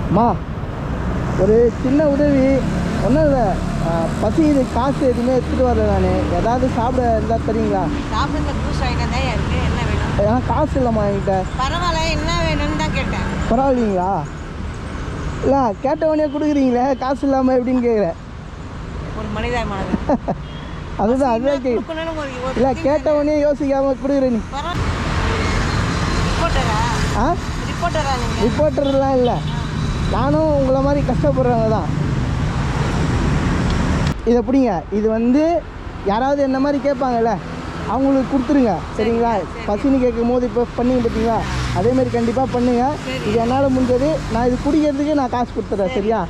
அம்மா ஒரு சின்ன உதவி ஒன்றும் இல்லை, பசி இது காசு எதுவுமே எடுத்துகிட்டு வரல. நான் ஏதாவது சாப்பிட இருந்தால் தரீங்களா? சாப்பிட்ற ஜூஸ் வாங்கிட்டு தான் இருக்குது. என்ன வேணும்? ஏன்னா காசு இல்லைம்மா என்கிட்ட. பரவாயில்ல, என்ன வேணும்னு தான் கேட்டேன். பரவாயில்லைங்களா? இல்லை கேட்டவனே கொடுக்குறீங்களே, காசு இல்லாமல் எப்படின்னு கேட்குறேன். ஒரு மனிதாபிமானம் அதுதான் கேட்குறேன். இல்லை கேட்டவனே யோசிக்காமல் கொடுக்குறேன். நீ ரிப்போர்ட்டர்லாம் இல்லை, நானும் உங்களை மாதிரி கஷ்டப்படுறவங்க தான். இதை பிடிங்க. இது வந்து யாராவது என்ன மாதிரி கேட்பாங்கல்ல, அவங்களுக்கு கொடுத்துருங்க சரிங்களா? பசின்னு கேட்கும் போது இப்போ பண்ணிங்க பார்த்தீங்களா, அதேமாதிரி கண்டிப்பாக பண்ணுங்கள். இது என்னால் முடிஞ்சது. நான் இது குடிக்கிறதுக்கு நான் காசு கொடுத்துட்றேன் சரியா?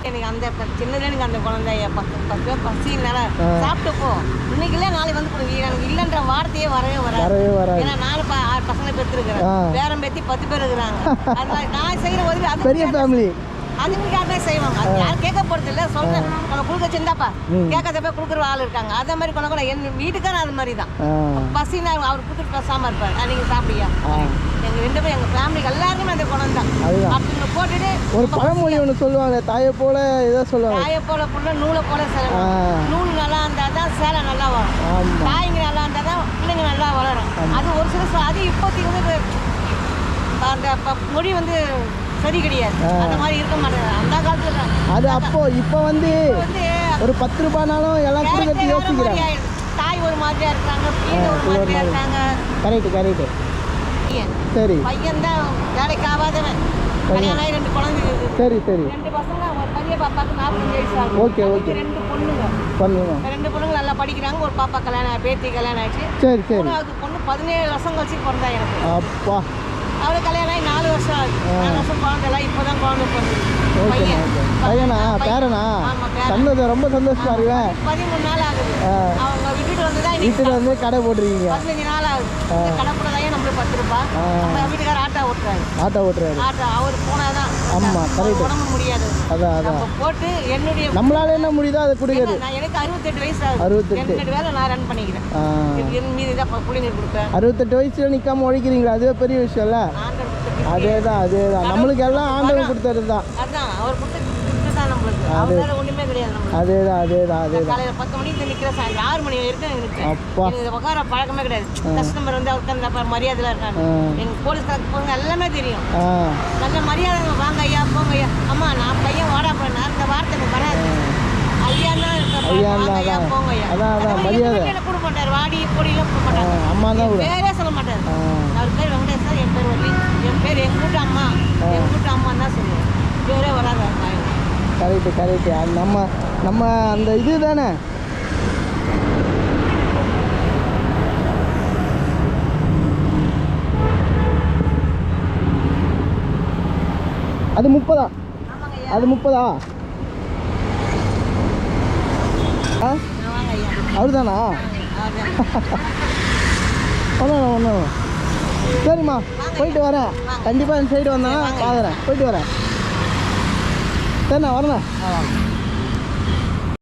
எனக்கு அந்த சின்னதுல எனக்கு அந்த குழந்தைய பசினால சாப்பிட்டு போ, இன்னைக்கு இல்லை நாளைக்கு வந்து கொடுங்க. எனக்கு இல்லைன்ற வார்த்தையே வரவே வராது. ஏன்னா 4 பசங்களை பெற்றுருக்கிறேன், பேரம் பேத்தி 10 பேர் இருக்கிறாங்க. அதனால நான் செய்கிற உதவி அது பெரிய ஃபேமிலி, அதுக்காகவே செய்வாங்க. அது யாரும் கேட்க போகிறது இல்லை. சொல்கிறேன் நம்ம கொடுக்க செஞ்சாப்பா கேட்காத போய் கொடுக்குற ஆள் இருக்காங்க. அதே மாதிரி கொண்டு கூட என் வீட்டுக்காரன் அது மாதிரி தான். பசினா அவர் கொடுத்துட்டு பேசாமல் இருப்பார். நீங்கள் சாப்பிடியா? எங்கள் 2 பேரும் எங்கள் ஃபேமிலிக்கு எல்லாருக்குமே அந்த குணம் தான். அப்படின்னு போட்டுட்டு ஒரு பழமொழி ஒன்று சொல்லுவாங்க, தாயை போல ஏதோ சொல்லுவாங்க. தாயை போல புள்ள நூலை போல சேலை. நூல் நல்லா இருந்தால் தான் சேலை நல்லா வரும். தாய்ங்க நல்லா இருந்தால் தான் பிள்ளைங்க நல்லா வளரும். அது ஒரு சில அது இப்போதைக்கு வந்து அந்த மொழி வந்து சரி கிடையாது. அந்த மாதிரி இருக்க மாட்டேங்குது அந்த காலத்துல. அது அப்போ இப்போ வந்து ஒரு 10 ரூபாய்னாலும் எல்லாம் கொடுக்கறது யோசிக்கிறாங்க. தாய் ஒரு மாதிரியா இருக்காங்க, பிள்ளை ஒரு மாதிரியா இருக்காங்க. கரெக்ட். சரி, பையன் தான் வேலைக்கு ஆகாதவன், கல்யாணம் 2 குழந்தை இருக்குது. சரி 2 பசங்க. ஒரு பெரிய பாப்பாக்கு 45 வயசு ஆகுது. ஓகே 2 பொண்ணுங்க. 2 பொண்ணுங்க நல்லா படிக்கிறாங்க. ஒரு பாப்பா கல்யாணம், பேத்தி கல்யாணம் ஆயிடுச்சு. சரி. பொண்ணு 17 வருஷம் கழிச்சு பிறந்தா எனக்கு. அப்பா, அவளுக்கு கல்யாணம் ஆகி 4 வருஷம் ஆகுது. 4 வருஷம் குழந்தைலாம் இப்போதான் குழந்தை பிறந்தது. பையனா பேரனா? சந்தோஷம், ரொம்ப சந்தோஷமா இருக்கேன். 13 நாள் ஆகுது. அவங்க வீட்டுக்கு வந்து கடை போட்டுருக்கீங்க. 15 நாள் ஆகுது. கடை போட்டதாயே நம்மளுக்கு 10 ரூபாய். நம்ம வீட்டுக்கார ஆட்டோ ஓட்டுறாரு. அவர் போனாதான். ஆமா கரெக்ட். உடம்பு முடியாது. அதான் போட்டு என்னுடைய நம்மளால என்ன முடியுதோ அதை கொடுக்குறது. எனக்கு 68 வயசு ஆகுது. 68 வேலை நான் ரன் பண்ணிக்கிறேன். என் மீது தான் பிள்ளைங்க கொடுப்பேன். 68 வயசுல நிக்காம உழைக்கிறீங்களா? அதுவே பெரிய விஷயம் இல்ல? அதேதான் நம்மளுக்கு எல்லாம் ஆண்டவன் கொடுத்தது தான். அதான் அவர் கொடுத்து தான் நம்மளுக்கு. அவரால ஒண்ணுமே கிடையாது நம்மளுக்கு. அதேதான் காலையில 10 மணிக்கு நிக்கிற சாயங்காலம் 6 மணி வரைக்கும் இருக்கு. அப்பா, எனக்கு உட்கார பழக்கமே கிடையாது. கஸ்டமர் வந்து அவருக்கு மரியாதைலாம் இருக்காங்க. எனக்கு போலீஸ்காரருக்கு போங்க எல்லாமே தெரியும். நல்ல மரியாதை, வாங்க ஐயா போங்க ஐயா. அம்மா நான் பையன் வாடா போனா அந்த வார்த்தை எனக்கு வராது. ஐயான்னா ஐயா போங்க ஐயா. அதான் மரியாதை கூட மாட்டார். வாடி பொடியெல்லாம் போக மாட்டாங்க. அம்மா தான் பேரே சொல்ல மாட்டார். அவர் பேர் வெங்கடேஷ், என் பேர் வள்ளி. என் பேர் எங்கள் வீட்டு அம்மா தான் சொல்லுவேன். பேரே வராது. கரெக்டு. நம்ம அந்த இது தானே. அது 30. அது 30. அவரு தானா? ஒன்றும் சரிம்மா, போயிட்டு வரேன். கண்டிப்பாக இந்த சைடு வந்தேன்னா பார்க்குறேன். போயிட்டு வரேன். சரிண்ணா, வரேண்ணா.